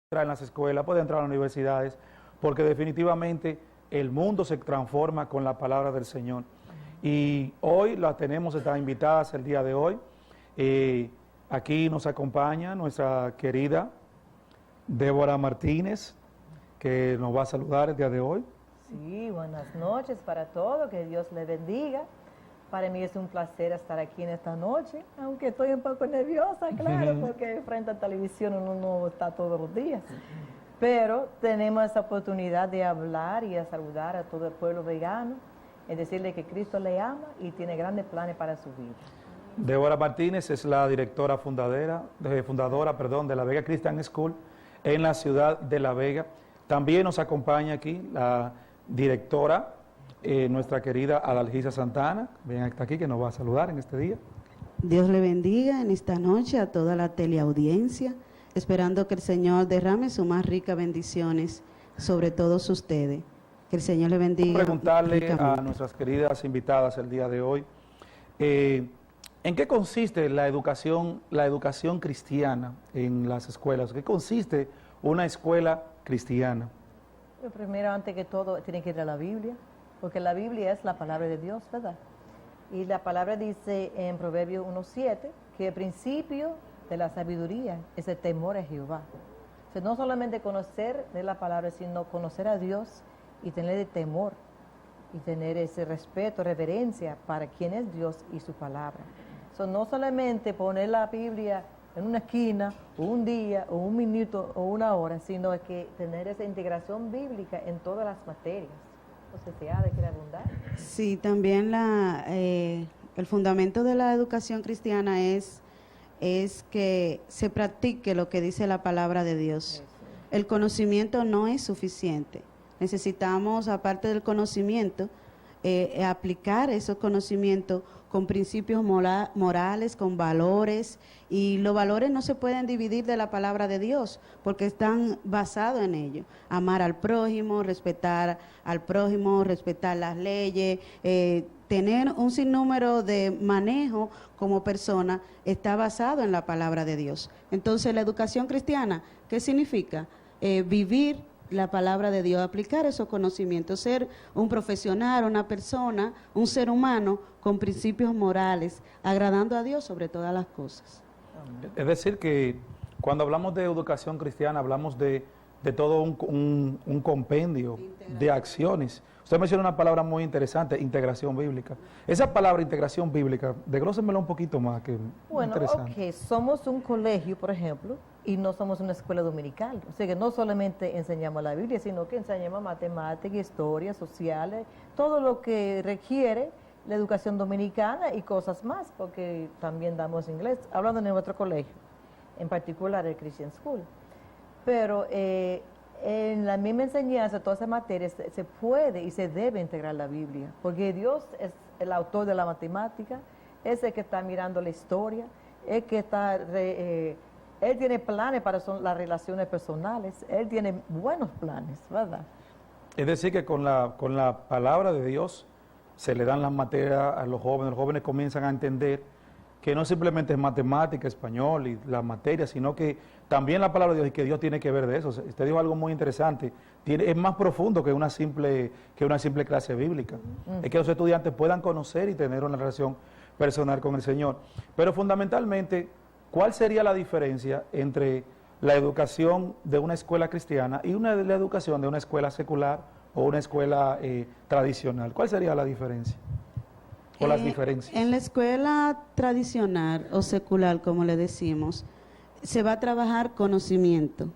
entrar en las escuelas, puede entrar a las universidades, porque definitivamente el mundo se transforma con la palabra del Señor. Y hoy las tenemos, están invitadas el día de hoy. Aquí nos acompaña nuestra querida Débora Martínez, que nos va a saludar el día de hoy. Sí, buenas noches para todos, que Dios les bendiga. Para mí es un placer estar aquí en esta noche, aunque estoy un poco nerviosa, claro, porque frente a la televisión uno no está todos los días. Pero tenemos esa oportunidad de hablar y de saludar a todo el pueblo vegano, es decirle que Cristo le ama y tiene grandes planes para su vida. Débora Martínez es la directora fundadora de la Vega Christian School en la ciudad de La Vega. También nos acompaña aquí la directora, nuestra querida Adalgisa Santana, ven hasta aquí, que nos va a saludar en este día. Dios le bendiga en esta noche a toda la teleaudiencia, esperando que el Señor derrame sus más ricas bendiciones sobre todos ustedes. Que el Señor le bendiga. Quiero preguntarle ricamente a nuestras queridas invitadas el día de hoy, ¿en qué consiste la educación cristiana en las escuelas? ¿Qué consiste una escuela cristiana? Primero, antes que todo, tiene que ir a la Biblia, porque la Biblia es la palabra de Dios, ¿verdad? Y la palabra dice en Proverbios 1:7 que el principio de la sabiduría es el temor a Jehová. O sea, no solamente conocer de la palabra, sino conocer a Dios y tener el temor y tener ese respeto, reverencia para quién es Dios y su palabra. O sea, no solamente poner la Biblia en una esquina, o un día, o un minuto, o una hora, sino que tener esa integración bíblica en todas las materias. O sea, ¿se ha de querer abundar? Sí, también el fundamento de la educación cristiana es que se practique lo que dice la palabra de Dios. El conocimiento no es suficiente. Necesitamos, aparte del conocimiento, aplicar esos conocimientos con principios morales, con valores, y los valores no se pueden dividir de la palabra de Dios, porque están basados en ello. Amar al prójimo, respetar las leyes, tener un sinnúmero de manejo como persona, está basado en la palabra de Dios. Entonces, la educación cristiana, ¿qué significa? Vivir la palabra de Dios, aplicar esos conocimientos, ser un profesional, una persona, un ser humano con principios morales, agradando a Dios sobre todas las cosas. Es decir, que cuando hablamos de educación cristiana, hablamos de todo un compendio de acciones. Usted menciona una palabra muy interesante, integración bíblica. Esa palabra integración bíblica, desglósemela un poquito más, que bueno, interesante. Somos un colegio, por ejemplo, y no somos una escuela dominical. O sea que no solamente enseñamos la Biblia, sino que enseñamos matemáticas, historia, sociales, todo lo que requiere la educación dominicana y cosas más, porque también damos inglés, hablando de nuestro colegio, en particular el Christian School. Pero en la misma enseñanza, todas esas materias, se puede y se debe integrar la Biblia, porque Dios es el autor de la matemática, es el que está mirando la historia, es que está... Él tiene planes para las relaciones personales, Él tiene buenos planes, ¿verdad? Es decir, que con la palabra de Dios se le dan las materias a los jóvenes comienzan a entender que no simplemente es matemática, español y las materias, sino que también la palabra de Dios y que Dios tiene que ver de eso. Usted dijo algo muy interesante, es más profundo que una simple clase bíblica. Es que los estudiantes puedan conocer y tener una relación personal con el Señor. Pero fundamentalmente, ¿cuál sería la diferencia entre la educación de una escuela cristiana y la educación de una escuela secular o una escuela tradicional? ¿Cuál sería la diferencia? ¿O las diferencias? En la escuela tradicional o secular, como le decimos, se va a trabajar conocimiento.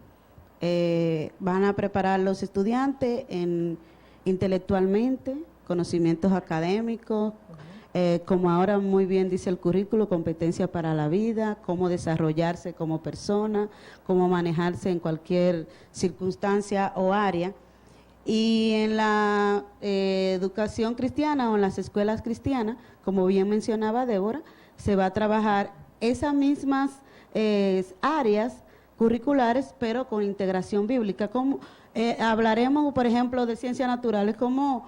Van a preparar los estudiantes intelectualmente, conocimientos académicos, como ahora muy bien dice el currículo, competencias para la vida, cómo desarrollarse como persona, cómo manejarse en cualquier circunstancia o área. Y en la educación cristiana o en las escuelas cristianas, como bien mencionaba Débora, se va a trabajar esas mismas áreas curriculares, pero con integración bíblica. Hablaremos, por ejemplo, de ciencias naturales, ¿cómo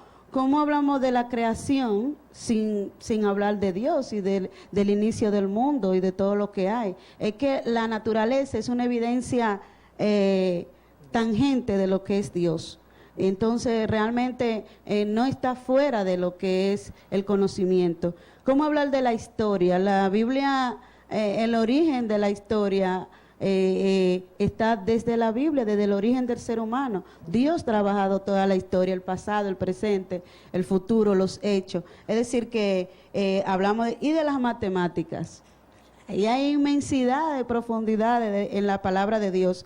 hablamos de la creación sin hablar de Dios y del inicio del mundo y de todo lo que hay? Es que la naturaleza es una evidencia tangente de lo que es Dios. Entonces realmente no está fuera de lo que es el conocimiento. ¿Cómo hablar de la historia? La Biblia, el origen de la historia está desde la Biblia, desde el origen del ser humano. Dios ha trabajado toda la historia, el pasado, el presente, el futuro, los hechos. Es decir que hablamos y de las matemáticas. Y hay inmensidad de profundidades en la palabra de Dios.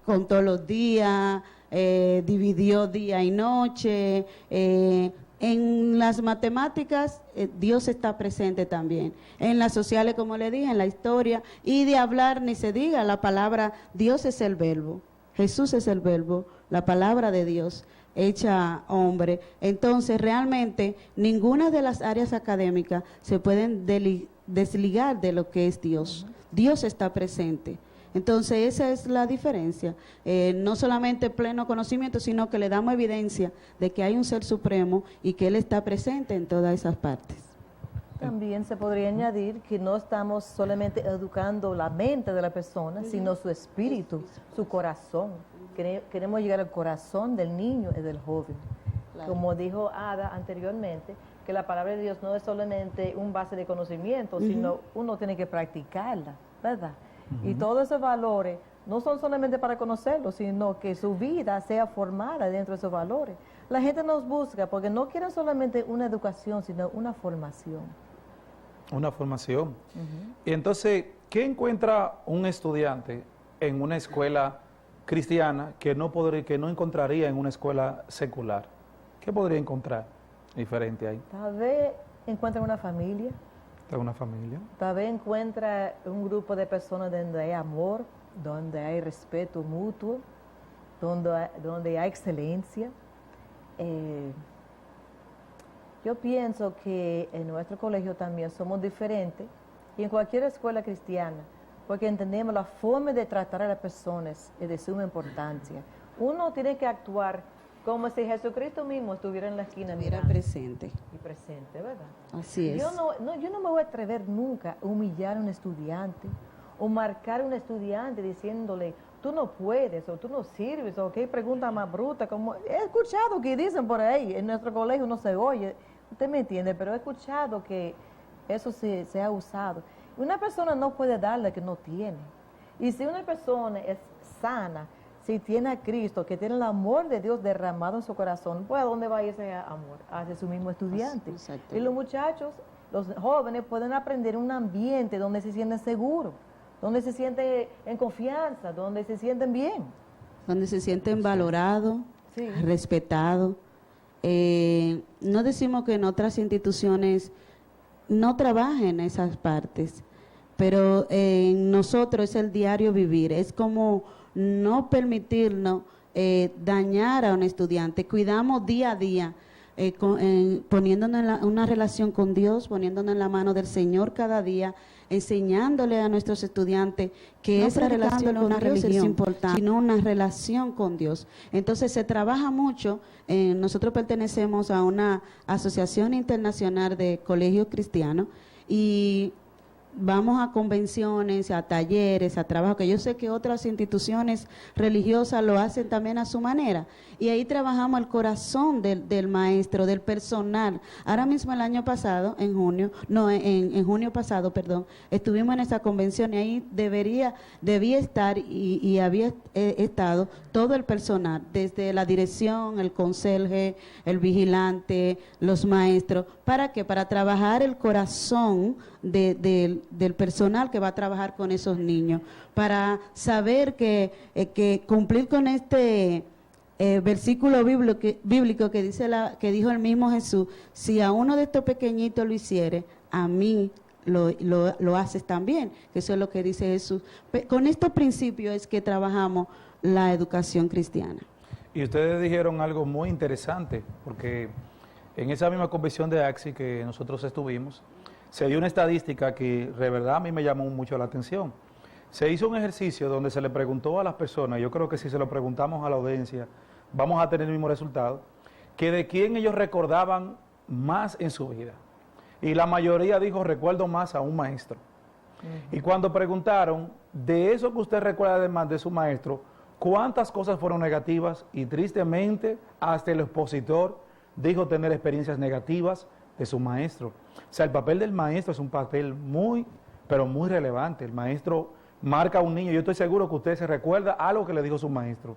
Contó los días, dividió día y noche. En las matemáticas Dios está presente también. En las sociales, como le dije, en la historia. Y de hablar ni se diga, la palabra, Dios es el verbo. Jesús es el verbo, la palabra de Dios hecha hombre. Entonces realmente ninguna de las áreas académicas se pueden desligar de lo que es Dios. Dios está presente. Entonces esa es la diferencia, no solamente pleno conocimiento, sino que le damos evidencia de que hay un ser supremo y que Él está presente en todas esas partes. También se podría añadir que no estamos solamente educando la mente de la persona, sino su espíritu, su corazón. Queremos llegar al corazón del niño y del joven. Claro. Como dijo Ada anteriormente, que la palabra de Dios no es solamente un base de conocimiento, sino uno tiene que practicarla, ¿verdad? Y todos esos valores no son solamente para conocerlos, sino que su vida sea formada dentro de esos valores. La gente nos busca porque no quieren solamente una educación, sino una formación. Una formación. Y entonces, ¿qué encuentra un estudiante en una escuela cristiana que no encontraría en una escuela secular? ¿Qué podría encontrar diferente ahí? Tal vez encuentra una familia. Una familia. Tal vez encuentra un grupo de personas donde hay amor, donde hay respeto mutuo, donde hay excelencia. Yo pienso que en nuestro colegio también somos diferentes y en cualquier escuela cristiana, porque entendemos la forma de tratar a las personas es de suma importancia. Uno tiene que actuar como si Jesucristo mismo estuviera en la esquina. Estuviera presente. Y presente, ¿verdad? Así es. Yo no me voy a atrever nunca a humillar a un estudiante o marcar a un estudiante diciéndole, tú no puedes o tú no sirves o qué pregunta más bruta. Como he escuchado que dicen por ahí, en nuestro colegio no se oye, usted me entiende, pero he escuchado que eso se ha usado. Una persona no puede dar lo que no tiene. Y si una persona es sana, si tiene a Cristo, que tiene el amor de Dios derramado en su corazón, pues ¿a dónde va ese amor? Hacia su mismo estudiante. Y los muchachos, los jóvenes pueden aprender en un ambiente donde se sienten seguros, donde se sienten en confianza, donde se sienten bien. Donde se sienten valorados, respetados. No decimos que en otras instituciones no trabajen esas partes, pero en nosotros es el diario vivir, es como no permitirnos dañar a un estudiante. Cuidamos día a día, poniéndonos en una relación con Dios, poniéndonos en la mano del Señor cada día, enseñándole a nuestros estudiantes que no esa relación con Dios es importante, sino una relación con Dios. Entonces se trabaja mucho, nosotros pertenecemos a una asociación internacional de colegios cristianos y vamos a convenciones, a talleres, a trabajo, que yo sé que otras instituciones religiosas lo hacen también a su manera. Y ahí trabajamos el corazón del maestro, del personal. Ahora mismo el año pasado, en junio pasado, estuvimos en esa convención y ahí debía estar y había estado todo el personal, desde la dirección, el conserje, el vigilante, los maestros. ¿Para qué? Para trabajar el corazón del personal que va a trabajar con esos niños, para saber que cumplir con este versículo bíblico que dijo el mismo Jesús: si a uno de estos pequeñitos lo hiciere, a mí lo haces también, que eso es lo que dice Jesús. Con estos principios es que trabajamos la educación cristiana. Y ustedes dijeron algo muy interesante, porque en esa misma convención de AXI que nosotros estuvimos, se dio una estadística que de verdad a mí me llamó mucho la atención. Se hizo un ejercicio donde se le preguntó a las personas, yo creo que si se lo preguntamos a la audiencia, vamos a tener el mismo resultado, que de quién ellos recordaban más en su vida. Y la mayoría dijo, recuerdo más a un maestro. Y cuando preguntaron, de eso que usted recuerda además de su maestro, ¿cuántas cosas fueron negativas? Y tristemente, hasta el expositor dijo tener experiencias negativas de su maestro. O sea, el papel del maestro es un papel muy, pero muy relevante. El maestro marca a un niño. Yo estoy seguro que usted se recuerda algo que le dijo su maestro.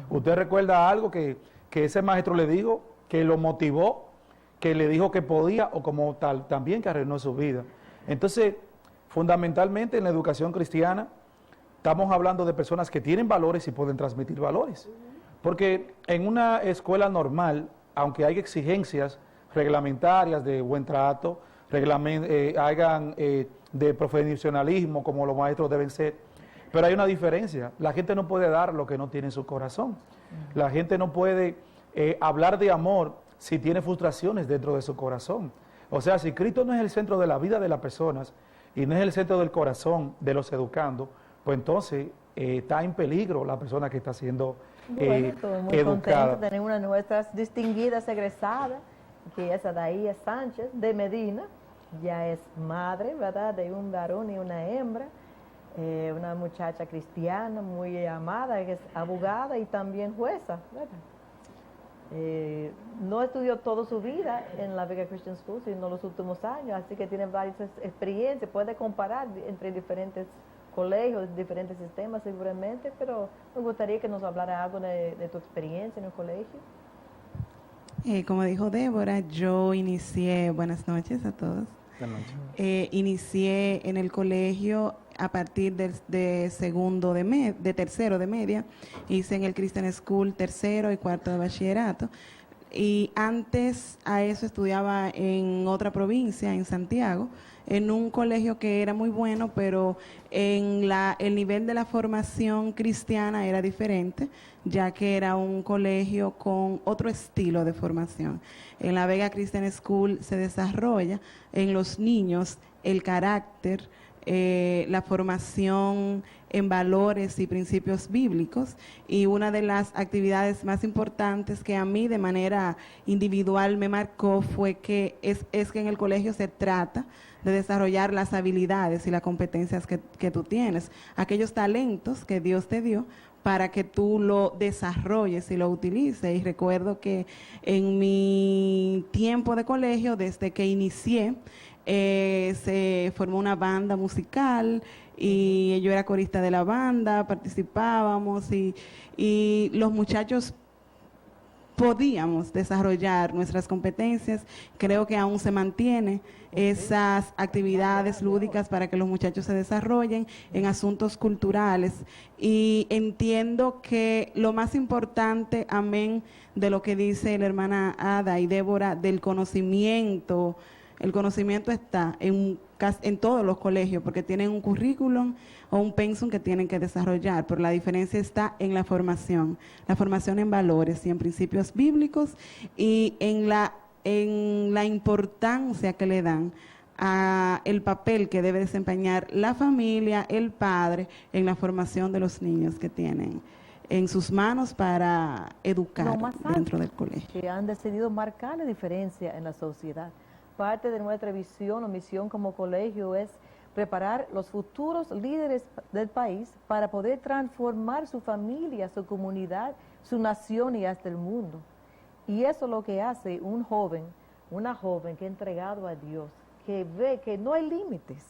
Usted recuerda algo que ese maestro le dijo, que lo motivó, que le dijo que podía, o como tal, también que arruinó su vida. Entonces, fundamentalmente en la educación cristiana, estamos hablando de personas que tienen valores y pueden transmitir valores. Porque en una escuela normal, aunque hay exigencias reglamentarias de buen trato, hagan de profesionalismo como los maestros deben ser, pero hay una diferencia. La gente no puede dar lo que no tiene en su corazón. La gente no puede hablar de amor si tiene frustraciones dentro de su corazón. O sea, si Cristo no es el centro de la vida de las personas y no es el centro del corazón de los educandos, pues entonces está en peligro la persona que está siendo bueno, estoy muy educada. contenta de tener una de nuestras distinguidas egresadas, que es Adaía Sánchez de Medina. Ya es madre, ¿verdad?, de un varón y una hembra. Una muchacha cristiana muy amada, que es abogada y también jueza, ¿verdad? No estudió toda su vida en la Vega Christian School, sino los últimos años, así que tiene varias experiencias, puede comparar entre diferentes colegios, diferentes sistemas seguramente, pero me gustaría que nos hablara algo de tu experiencia en el colegio. Como dijo Débora, yo inicié, buenas noches a todos. Buenas noches. Inicié en el colegio a partir de tercero de media, hice en el Christian School tercero y cuarto de bachillerato, y antes a eso estudiaba en otra provincia, en Santiago, en un colegio que era muy bueno, pero el nivel de la formación cristiana era diferente, ya que era un colegio con otro estilo de formación. En la Vega Christian School se desarrolla en los niños el carácter, la formación en valores y principios bíblicos, y una de las actividades más importantes que a mí de manera individual me marcó fue que es que en el colegio se trata de desarrollar las habilidades y las competencias que tú tienes, aquellos talentos que Dios te dio para que tú lo desarrolles y lo utilices. Y recuerdo que en mi tiempo de colegio, desde que inicié, se formó una banda musical y yo era corista de la banda, participábamos y los muchachos podíamos desarrollar nuestras competencias. Creo que aún se mantiene esas actividades lúdicas para que los muchachos se desarrollen en asuntos culturales, y entiendo que lo más importante, amén, de lo que dice la hermana Ada y Débora, del conocimiento. El conocimiento está en todos los colegios, porque tienen un currículum o un pensum que tienen que desarrollar, pero la diferencia está en la formación en valores y en principios bíblicos, y en la importancia que le dan a el papel que debe desempeñar la familia, el padre, en la formación de los niños que tienen en sus manos para educar dentro del colegio. Que han decidido marcar la diferencia en la sociedad. Parte de nuestra visión o misión como colegio es preparar los futuros líderes del país para poder transformar su familia, su comunidad, su nación y hasta el mundo. Y eso es lo que hace un joven, una joven que ha entregado a Dios, que ve que no hay límites,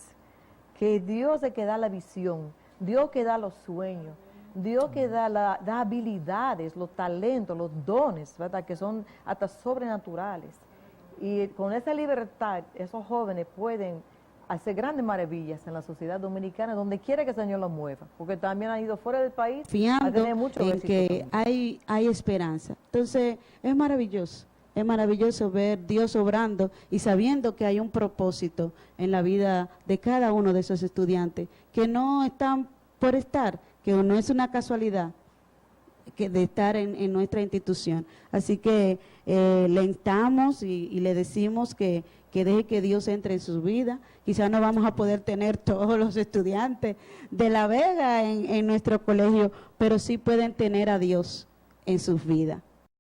que Dios es que da la visión, Dios que da los sueños, Dios que da habilidades, los talentos, los dones, ¿verdad?, que son hasta sobrenaturales. Y con esa libertad, esos jóvenes pueden hacer grandes maravillas en la sociedad dominicana, donde quiera que el Señor los mueva, porque también han ido fuera del país a tener mucho en éxito que hay esperanza. Entonces, es maravilloso ver Dios obrando y sabiendo que hay un propósito en la vida de cada uno de esos estudiantes, que no están por estar, que no es una casualidad que de estar en nuestra institución. Así que le instamos y le decimos que deje que Dios entre en sus vidas. Quizás no vamos a poder tener todos los estudiantes de La Vega en nuestro colegio, pero sí pueden tener a Dios en sus vidas.